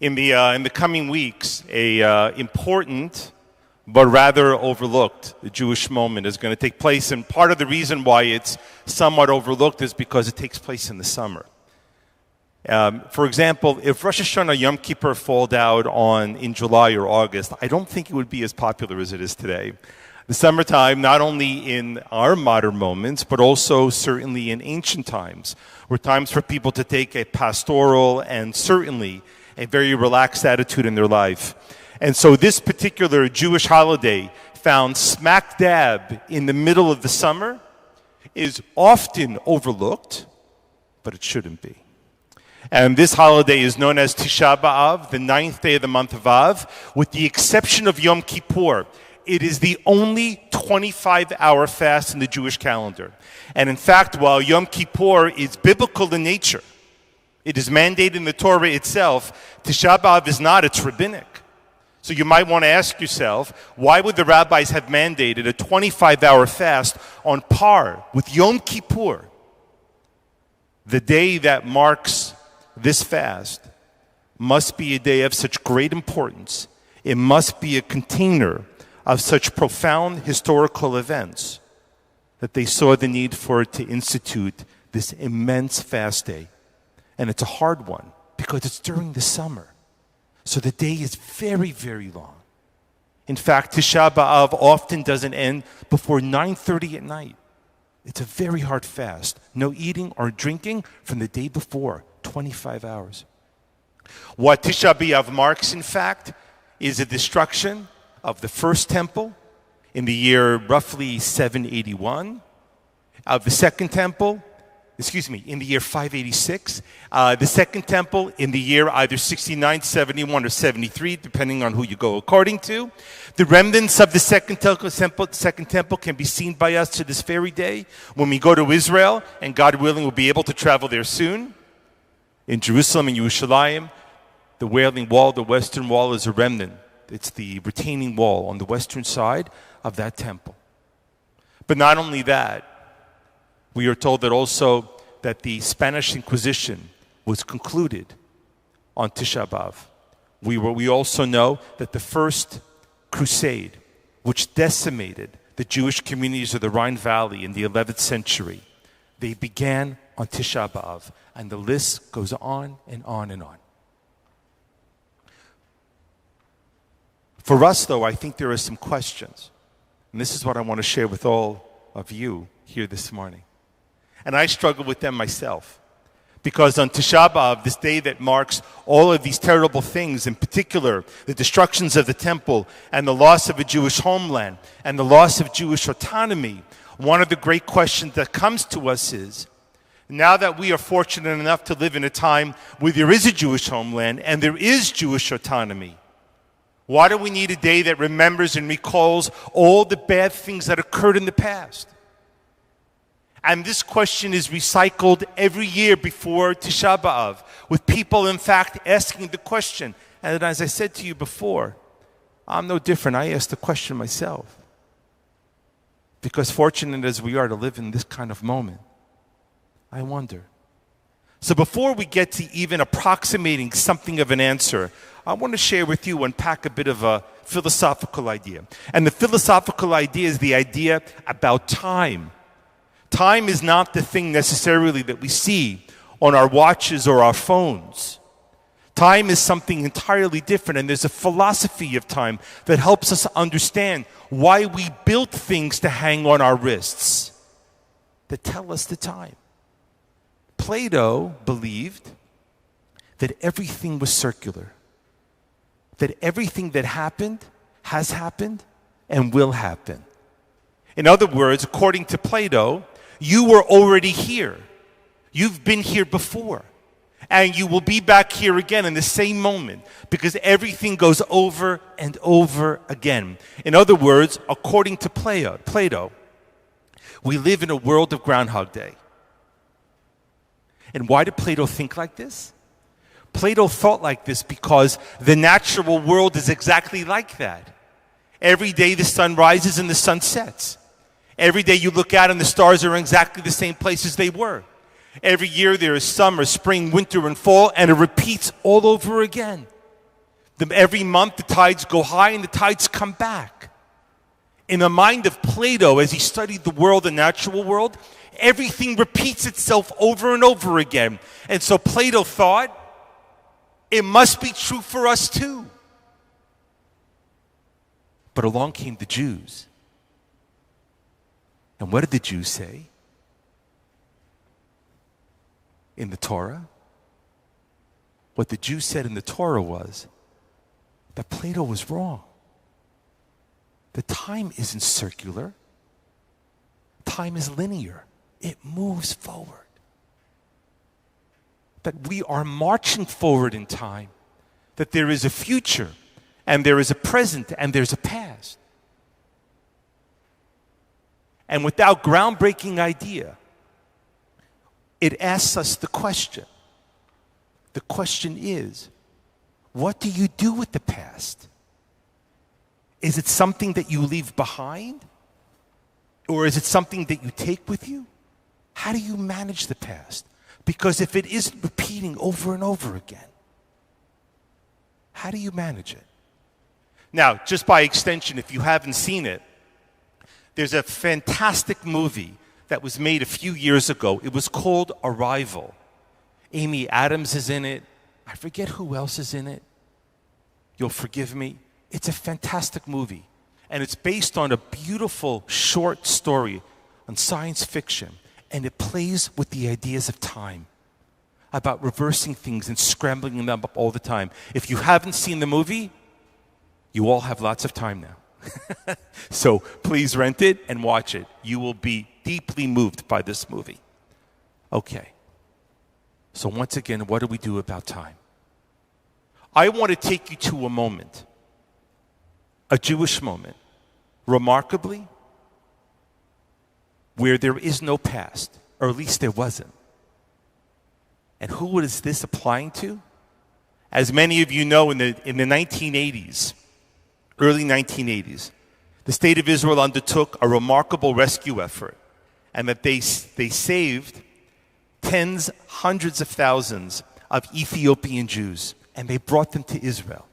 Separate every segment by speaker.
Speaker 1: In the coming weeks, a important but rather overlooked Jewish moment is going to take place, and part of the reason why it's somewhat overlooked is because it takes place in the summer. For example, if Rosh Hashanah Yom Kippur falled out in July or August, I don't think it would be as popular as it is today. The summertime, not only in our modern moments, but also certainly in ancient times, were times for people to take a pastoral and certainly a very relaxed attitude in their life. And so this particular Jewish holiday, found smack dab in the middle of the summer, is often overlooked, but it shouldn't be. And this holiday is known as Tisha B'Av, the 9th day of the month of Av, with the exception of Yom Kippur. It is the only 25-hour fast in the Jewish calendar. And in fact, while Yom Kippur is biblical in nature, it is mandated in the Torah itself, Tisha B'Av is not, it's rabbinic. So you might want to ask yourself, why would the rabbis have mandated a 25-hour fast on par with Yom Kippur? The day that marks this fast must be a day of such great importance. It must be a container of such profound historical events that they saw the need for it to institute this immense fast day. And it's a hard one because it's during the summer. So the day is very, very long. In fact, Tisha B'Av often doesn't end before 9:30 at night. It's a very hard fast. No eating or drinking from the day before, 25 hours. What Tisha B'Av marks, in fact, is the destruction of the first temple in the year roughly 781, of the second temple, in the year 586, the second temple in the year either 69, 71, or 73, depending on who you go according to. The remnants of the second temple can be seen by us to this very day when we go to Israel, and God willing, we'll be able to travel there soon. In Jerusalem and Yerushalayim, the Wailing Wall, the Western Wall, is a remnant. It's the retaining wall on the western side of that temple. But not only that, we are told that also that the Spanish Inquisition was concluded on Tisha B'Av. We also know that the first crusade, which decimated the Jewish communities of the Rhine Valley in the 11th century, they began on Tisha B'Av, and the list goes on and on and on. For us, though, I think there are some questions, and this is what I want to share with all of you here this morning. And I struggle with them myself. Because on Tisha B'Av, this day that marks all of these terrible things, in particular, the destructions of the temple and the loss of a Jewish homeland and the loss of Jewish autonomy, one of the great questions that comes to us is, now that we are fortunate enough to live in a time where there is a Jewish homeland and there is Jewish autonomy, why do we need a day that remembers and recalls all the bad things that occurred in the past? And this question is recycled every year before Tisha B'Av, with people, in fact, asking the question. And as I said to you before, I'm no different. I ask the question myself. Because fortunate as we are to live in this kind of moment, I wonder. So before we get to even approximating something of an answer, I want to share with you, unpack a bit of a philosophical idea. And the philosophical idea is the idea about time. Time is not the thing necessarily that we see on our watches or our phones. Time is something entirely different, and there's a philosophy of time that helps us understand why we built things to hang on our wrists that tell us the time. Plato believed that everything was circular, that everything that happened, has happened, and will happen. In other words, according to Plato, you were already here. You've been here before. And you will be back here again in the same moment because everything goes over and over again. In other words, according to Plato, we live in a world of Groundhog Day. And why did Plato think like this? Plato thought like this because the natural world is exactly like that. Every day the sun rises and the sun sets. Every day you look out and the stars are in exactly the same places they were. Every year there is summer, spring, winter, and fall, and it repeats all over again. Every month the tides go high and the tides come back. In the mind of Plato, as he studied the world, the natural world, everything repeats itself over and over again. And so Plato thought, it must be true for us too. But along came the Jews. And what did the Jews say? In the Torah? What the Jews said in the Torah was that Plato was wrong. The time isn't circular. Time is linear. It moves forward. That we are marching forward in time. That there is a future, and there is a present, and there's a past. And with that groundbreaking idea, it asks us the question. The question is, what do you do with the past? Is it something that you leave behind? Or is it something that you take with you? How do you manage the past? Because if it isn't repeating over and over again, how do you manage it? Now, just by extension, if you haven't seen it, there's a fantastic movie that was made a few years ago. It was called Arrival. Amy Adams is in it. I forget who else is in it. You'll forgive me. It's a fantastic movie. And it's based on a beautiful short story on science fiction. And it plays with the ideas of time, about reversing things and scrambling them up all the time. If you haven't seen the movie, you all have lots of time now. So please rent it and watch it. You will be deeply moved by this movie. Okay. So once again, what do we do about time? I want to take you to a moment, a Jewish moment, remarkably, where there is no past, or at least there wasn't. And who is this applying to? As many of you know, in the 1980s, early 1980s, the state of Israel undertook a remarkable rescue effort, and that they saved tens, hundreds of thousands of Ethiopian Jews, and they brought them to Israel.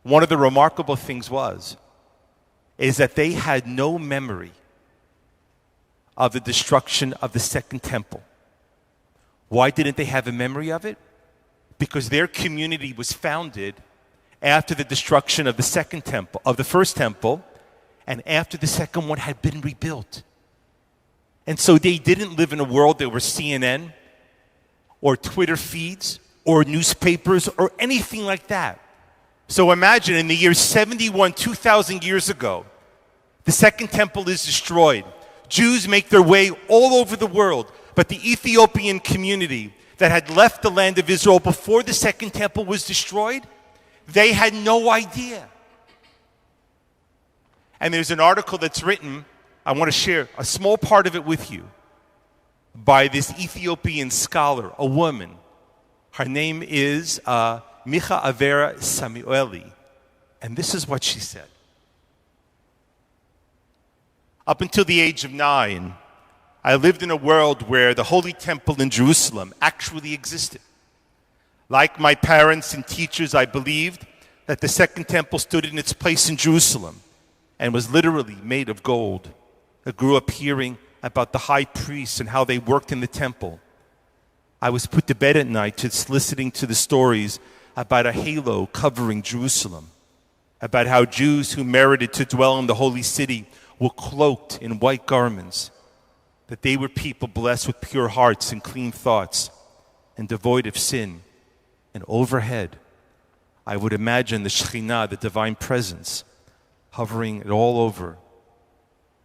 Speaker 1: One of the remarkable things is that they had no memory of the destruction of the Second Temple. Why didn't they have a memory of it? Because their community was founded after the destruction of the Second Temple, of the First Temple, and after the second one had been rebuilt. And so they didn't live in a world that were CNN or Twitter feeds or newspapers or anything like that. So imagine in the year 71, 2,000 years ago, the Second Temple is destroyed. Jews make their way all over the world, but the Ethiopian community that had left the land of Israel before the Second Temple was destroyed, they had no idea. And there's an article that's written, I want to share a small part of it with you, by this Ethiopian scholar, a woman. Her name is Micha Avera Samueli. And this is what she said. Up until the age of 9, I lived in a world where the Holy Temple in Jerusalem actually existed. Like my parents and teachers, I believed that the Second Temple stood in its place in Jerusalem and was literally made of gold. I grew up hearing about the high priests and how they worked in the temple. I was put to bed at night just listening to the stories about a halo covering Jerusalem, about how Jews who merited to dwell in the holy city were cloaked in white garments, that they were people blessed with pure hearts and clean thoughts and devoid of sin. And overhead, I would imagine the Shekhinah, the divine presence, hovering it all over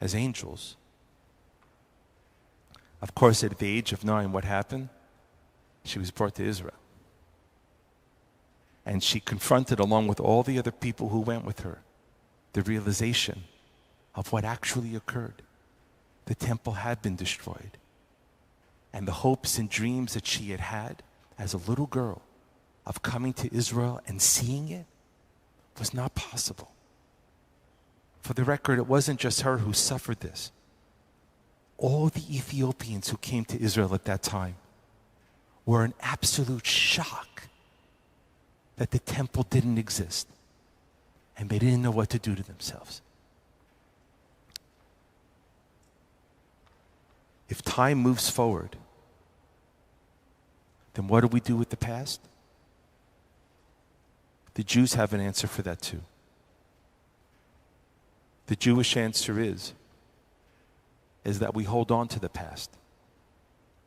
Speaker 1: as angels. Of course, at the age of 9, what happened? She was brought to Israel. And she confronted, along with all the other people who went with her, the realization of what actually occurred. The temple had been destroyed. And the hopes and dreams that she had had as a little girl of coming to Israel and seeing it was not possible. For the record, it wasn't just her who suffered this. All the Ethiopians who came to Israel at that time were in absolute shock that the temple didn't exist and they didn't know what to do to themselves. If time moves forward, then what do we do with the past? The Jews have an answer for that too. The Jewish answer is that we hold on to the past.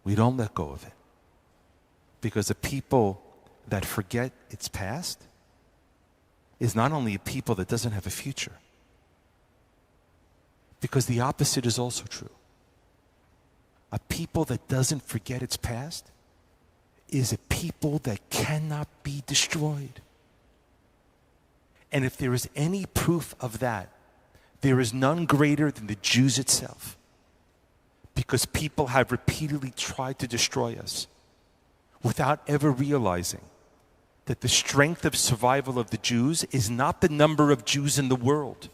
Speaker 1: We don't let go of it. Because a people that forget its past is not only a people that doesn't have a future, because the opposite is also true. A people that doesn't forget its past is a people that cannot be destroyed. And if there is any proof of that, there is none greater than the Jews itself. Because people have repeatedly tried to destroy us without ever realizing that the strength of survival of the Jews is not the number of Jews in the world,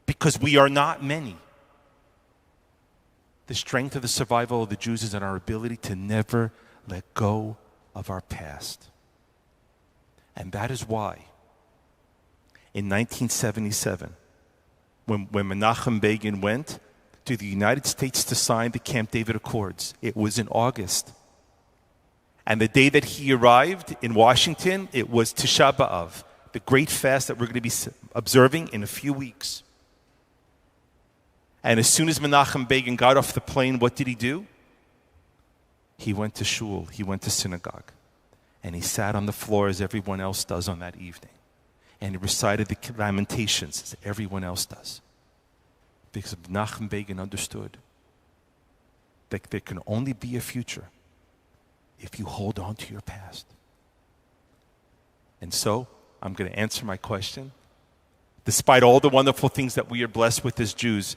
Speaker 1: because we are not many. The strength of the survival of the Jews is in our ability to never let go of our past. And that is why in 1977, when Menachem Begin went to the United States to sign the Camp David Accords, it was in August. And the day that he arrived in Washington, it was Tisha B'Av, the great fast that we're going to be observing in a few weeks. And as soon as Menachem Begin got off the plane, what did he do? He went to shul, he went to synagogue, and he sat on the floor as everyone else does on that evening. And he recited the Lamentations as everyone else does. Because Menachem Begin understood that there can only be a future if you hold on to your past. And so, I'm going to answer my question. Despite all the wonderful things that we are blessed with as Jews,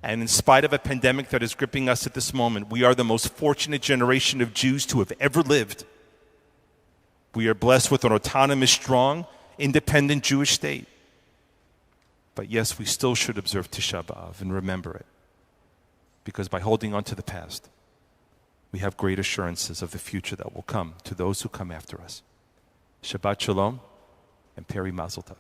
Speaker 1: and in spite of a pandemic that is gripping us at this moment, we are the most fortunate generation of Jews to have ever lived. We are blessed with an autonomous, strong, independent Jewish state. But yes, we still should observe Tisha B'Av and remember it. Because by holding on to the past, we have great assurances of the future that will come to those who come after us. Shabbat Shalom and Peri Mazel Tov.